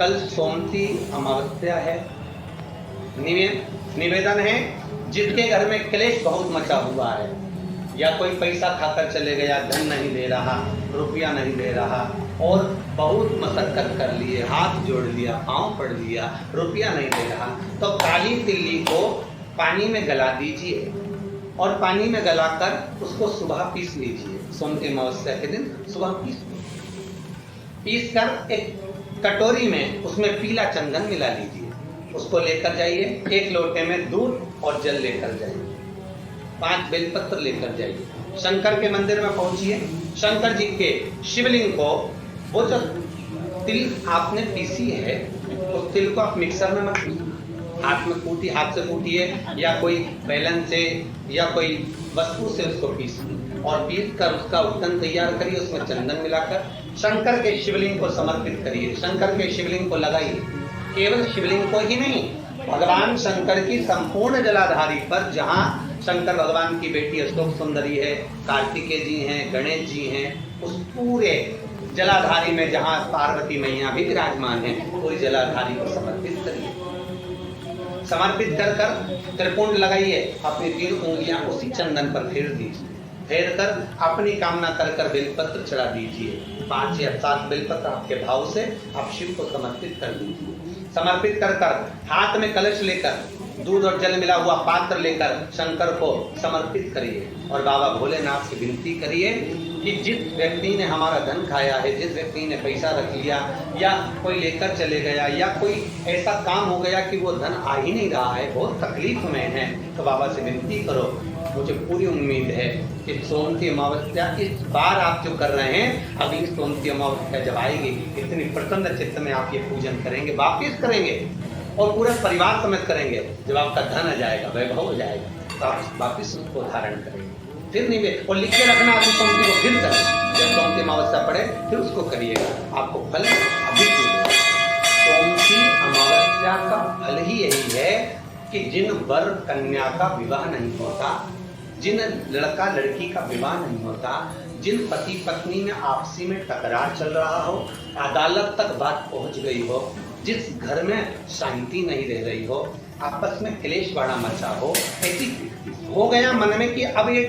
कल सोमती अमावस्या है। निवेदन है, जिसके घर में क्लेश बहुत मचा हुआ है, या कोई पैसा खाकर चले गया, धन नहीं दे रहा, रुपया नहीं दे रहा, और बहुत मशक्कत कर लिए, हाथ जोड़ लिया, पांव पड़ लिया, रुपया नहीं दे रहा, तो काली तिल्ली को पानी में गला दीजिए और पानी में गलाकर उसको सुबह पीस लीजिए। सोमती अमावस्या के दिन सुबह पीस कर एक कटोरी में उसमें पीला चंदन मिला लीजिए, उसको लेकर जाइए। एक लोटे में दूध और जल लेकर जाइए, 5 बेलपत्र लेकर जाइए, शंकर के मंदिर में पहुंचिए। शंकर जी के शिवलिंग को, वो जो तिल आपने पीसी है उस तिल को आप मिक्सर में मत पीसिए, हाथ से कूटिए, या कोई बैलन से या कोई वस्तु से उसको पीसिए और पीस कर उसका उत्तन तैयार करिए, उसमें चंदन मिलाकर शंकर के शिवलिंग को समर्पित करिए, शंकर के शिवलिंग को लगाइए। केवल शिवलिंग को ही नहीं, भगवान शंकर की संपूर्ण जलाधारी पर, जहाँ शंकर भगवान की बेटी अशोक सुंदरी है, कार्तिकेय जी हैं, गणेश जी हैं, उस पूरे जलाधारी में जहाँ पार्वती मैया भी विराजमान है, पूरी जलाधारी को समर्पित करिए। समर्पित कर कर त्रिपुंड लगाइए, अपनी 3 उंगलियां उसी चंदन पर फेर दीजिए, फेर कर अपनी कामना कर कर बेलपत्र चढ़ा दीजिए। 5 या 7 बेलपत्र आपके भाव से आप शिव को समर्पित कर दीजिए। समर्पित कर कर हाथ में कलश लेकर, दूध और जल मिला हुआ पात्र लेकर शंकर को समर्पित करिए और बाबा भोलेनाथ से विनती करिए कि जिस व्यक्ति ने हमारा धन खाया है, जिस व्यक्ति ने पैसा रख लिया, या कोई लेकर चले गया, या कोई ऐसा काम हो गया कि वो धन आ ही नहीं रहा है, बहुत तकलीफ में है, तो बाबा से विनती करो। मुझे पूरी उम्मीद है कि सोमती अमावस्या इस बार आप जो कर रहे हैं, अगली सोमती अमावस्या जब आएगी, इतनी प्रसन्न चित्त में आप ये पूजन करेंगे, वापिस करेंगे और पूरे परिवार समेत करेंगे। जब आपका धन आ जाएगा, वैभव हो जाएगा, तो आप वापिस उसको धारण करेंगे। फिर निवेद और लिख के रखना, आपकी सोमती को फिर करें, जब सोमती अमावस्या पड़े फिर उसको करिएगा, आपको फल अधिक मिलेगा। सोमती अमावस्या का फल ही यही है कि जिन वर कन्या का विवाह नहीं होता, जिन लड़का लड़की का विवाह नहीं होता, जिन पति पत्नी में आपसी में टकरार चल रहा हो, अदालत तक बात पहुंच गई हो, जिस घर में शांति नहीं रह रही हो, आपस में क्लेश बड़ा मचा हो, ऐसी हो गया मन में कि अब ये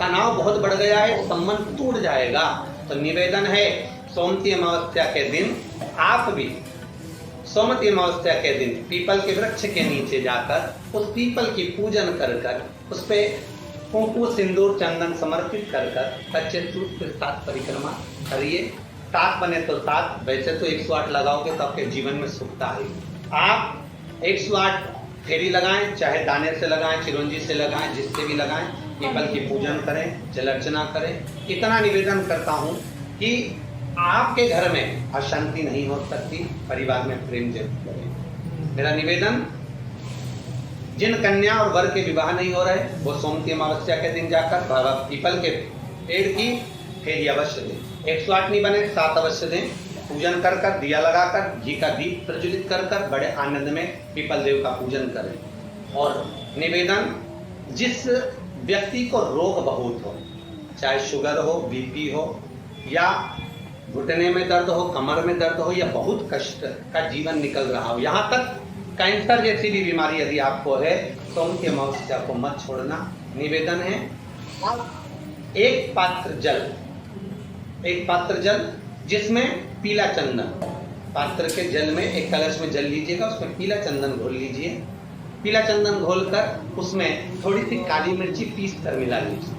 तनाव बहुत बढ़ गया है, संबंध टूट जाएगा, तो निवेदन है सोमती अमावस्या के दिन आप भी सोमती अमावस्या के दिन पीपल के वृक्ष के नीचे जाकर उस पीपल की पूजन कर कर उस पे कुंकु सिंदूर चंदन समर्पित कर कर कच्चे सूत के साथ परिक्रमा करिए। 7 बने तो 7, वैसे तो 108 लगाओगे तो आपके जीवन में सुखता आएगी। आप 108 फेरी लगाएं, चाहे दाने से लगाएं, चिरंजी से लगाएं, जिससे भी लगाएं, पीपल की पूजन करें, जल अर्चना करें। इतना निवेदन करता हूं कि आपके घर में अशांति नहीं हो सकती, परिवार में प्रेम जरूर करें। मेरा निवेदन, जिन कन्या और वर के विवाह नहीं हो रहे, वो सोमती अमावस्या के दिन जाकर बाबा पीपल के पेड़ की फेरी अवश्य दें। 108 नहीं बने 7 अवश्य दें। पूजन कर कर, दिया लगाकर, घी का दीप प्रज्वलित कर कर बड़े आनंद में पीपल देव का पूजन करें। और निवेदन, जिस व्यक्ति को रोग बहुत हो, चाहे शुगर हो, बीपी हो, या घुटने में दर्द हो, कमर में दर्द हो, या बहुत कष्ट का जीवन निकल रहा हो, यहाँ तक कैंसर जैसी भी बीमारी यदि आपको है, सोमती अमावस्या को मत छोड़ना। निवेदन है, एक पात्र जल जिसमें पीला चंदन, पात्र के जल में एक कलश में जल लीजिएगा, उसमें पीला चंदन घोल लीजिए। पीला चंदन घोलकर उसमें थोड़ी सी काली मिर्ची पीस कर मिला लीजिए,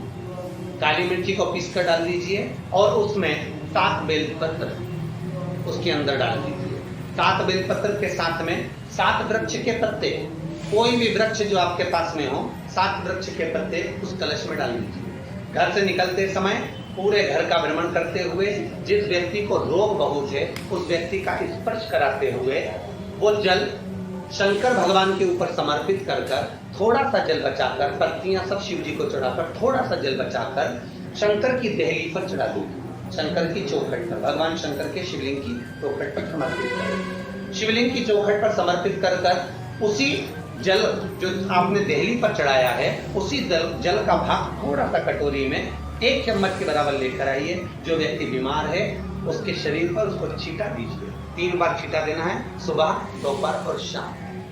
काली मिर्ची को पीस कर डाल दीजिए और उसमें 7 बेलपत्र उसके अंदर डाल दीजिए। 7 बेलपत्र के साथ में 7 वृक्ष के पत्ते, कोई भी वृक्ष जो आपके पास में हो, 7 वृक्ष के पत्ते उस कलश में डाल दीजिए। घर से निकलते समय पूरे घर का भ्रमण करते हुए, जिस व्यक्ति को रोग बहुत है उस व्यक्ति का स्पर्श कराते हुए वो जल शंकर भगवान के ऊपर समर्पित कर कर, थोड़ा सा जल बचाकर, पत्तियां सब शिव जी को चढ़ाकर, थोड़ा सा जल बचाकर शंकर की देहली पर चढ़ा दीजिए, शंकर की चौखट पर, भगवान शंकर के शिवलिंग की चौखट पर समर्पित करें। शिवलिंग की चौखट पर समर्पित कर कर उसी जल जो आपने देहली पर चढ़ाया है, उसी जल का भाग थोड़ा सा कटोरी में 1 चम्मच के बराबर लेकर आइए। जो व्यक्ति बीमार है उसके शरीर पर उसको छींटा दीजिए। 3 बार छींटा देना है, सुबह, दोपहर और शाम।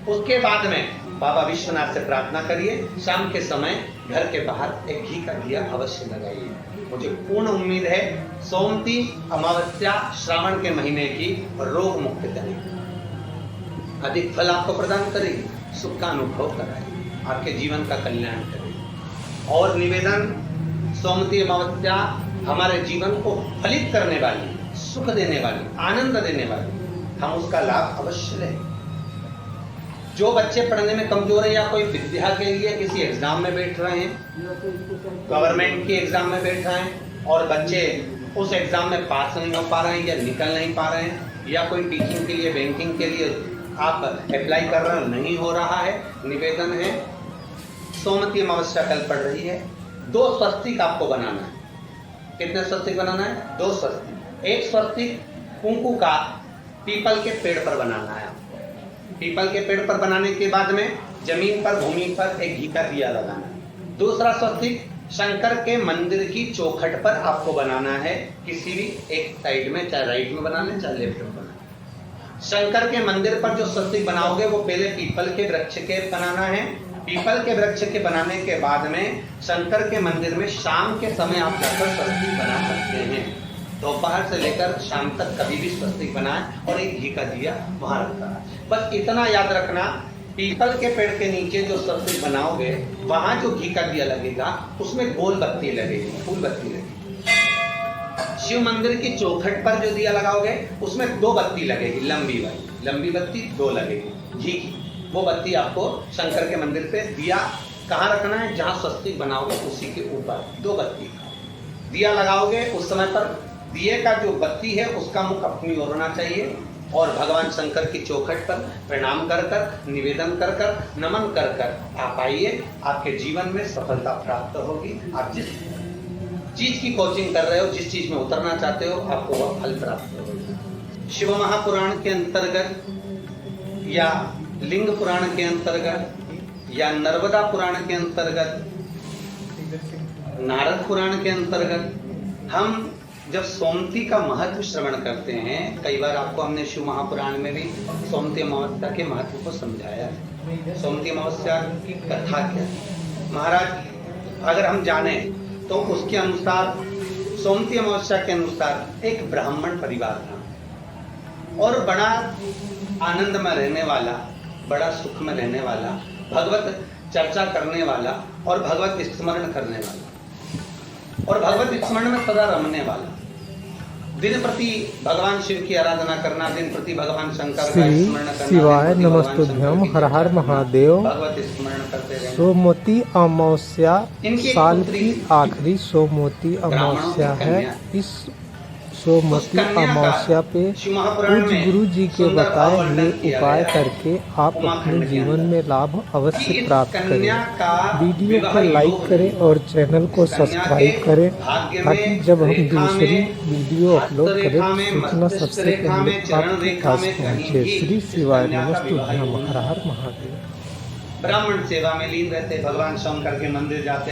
उसके बाद में बाबा विश्वनाथ से प्रार्थना करिए, शाम के समय घर के बाहर एक घी का दिया अवश्य लगाइए। मुझे पूर्ण उम्मीद है सोमती अमावस्या श्रावण के महीने की रोग मुक्त करेगी, अधिक फल आपको प्रदान करेगी, सुख का अनुभव कराएगी, आपके जीवन का कल्याण करेगी। और निवेदन, सोमती अमावस्या हमारे जीवन को फलित करने वाली, सुख देने वाली, आनंद देने वाली, हम उसका लाभ अवश्य लें। जो बच्चे पढ़ने में कमजोर है या कोई विद्या के लिए किसी एग्जाम में बैठ रहे हैं, गवर्नमेंट की एग्जाम में बैठ रहे हैं और बच्चे उस एग्जाम में पास नहीं हो पा रहे हैं या निकल नहीं पा रहे हैं, या कोई टीचिंग के लिए, बैंकिंग के लिए आप अप्लाई कर रहे हो, नहीं हो रहा है, निवेदन है सोमती अमावस्या कल पड़ रही है, 2 स्वस्तिक आपको बनाना है। कितने स्वस्तिक बनाना है? 2 स्वस्तिक। एक स्वस्तिक कुंकू का पीपल के पेड़ पर बनाना है। पीपल के पेड़ पर बनाने के बाद में जमीन पर, भूमि पर एक घी का दिया लगाना है। दूसरा स्वस्तिक शंकर के मंदिर की चौखट पर आपको बनाना है, किसी भी एक साइड में, चाहे राइट में बना लें चाहे लेफ्ट में बना लें। शंकर के मंदिर पर जो स्वस्तिक बनाओगे वो पहले पीपल के वृक्ष के बनाना है। पीपल के वृक्ष के बनाने के बाद में शंकर के मंदिर में शाम के समय आप जाकर स्वस्तिक बना सकते हैं। दोपहर से लेकर शाम तक कभी भी स्वस्तिक बनाएं और एक घी का दिया वहां रखना है। बस इतना याद रखना, पीपल के पेड़ के नीचे जो स्वस्तिक बनाओगे वहां जो घी का दिया लगेगा उसमें गोल बत्ती लगेगी, फूल बत्ती लगेगी। शिव मंदिर की चौखट पर जो दिया लगाओगे उसमें 2 बत्ती लगेगी, लंबी वाली, लंबी बत्ती 2 लगेगी घी की। वो बत्ती आपको शंकर के मंदिर पे दिया कहाँ रखना है? जहां स्वस्तिक बनाओगे उसी के ऊपर 2 बत्ती दिया लगाओगे। उस समय पर दिए का जो बत्ती है उसका मुख अपनी ओर होना चाहिए और भगवान शंकर की चौखट पर प्रणाम कर कर, निवेदन कर कर, नमन कर कर आप आइए। आपके जीवन में सफलता प्राप्त होगी। आप जिस चीज की कोचिंग कर रहे हो, जिस चीज में उतरना चाहते हो, आपको वह फल प्राप्त होगा। शिव महापुराण के अंतर्गत या लिंग पुराण के अंतर्गत या नर्मदा पुराण के अंतर्गत, नारद पुराण के अंतर्गत हम जब सोमती का महत्व श्रवण करते हैं, कई बार आपको हमने शिव महापुराण में भी सोमती अमावस्या के महत्व को समझाया है। सोमती अमावस्या की कथा क्या है महाराज, अगर हम जाने तो उसके अनुसार, सोमती अमावस्या के अनुसार एक ब्राह्मण परिवार था और बड़ा आनंद में रहने वाला, बड़ा सुख में रहने वाला, भगवत चर्चा करने वाला और भगवत स्मरण करने वाला और भगवत स्मरण में सदा रमने वाला, दिन प्रति भगवान शिव की आराधना करना, दिन प्रति भगवान शंकर का स्मरण करना, शिवाय नमस्तुभ्यम, हर हर महादेव। भगवत स्मरण करते रहना। सोमवती अमावस्या साल की आखिरी सोमवती अमावस्या है। इस सोमवती अमावस्या पे पूज्य गुरु जी के बताए हुए उपाय करके आप अपने जीवन में लाभ अवश्य प्राप्त करें। वीडियो को लाइक करें और चैनल को सब्सक्राइब करें ताकि जब हम दूसरी वीडियो अपलोड करें तो सूचना सबसे पहले आपके पास पहुँचे। श्री शिवाय नमस्तुभ्यम, हर हर महादेव। ब्राह्मण सेवा में लीन रहते, भगवान शंकर के मंदिर जाते,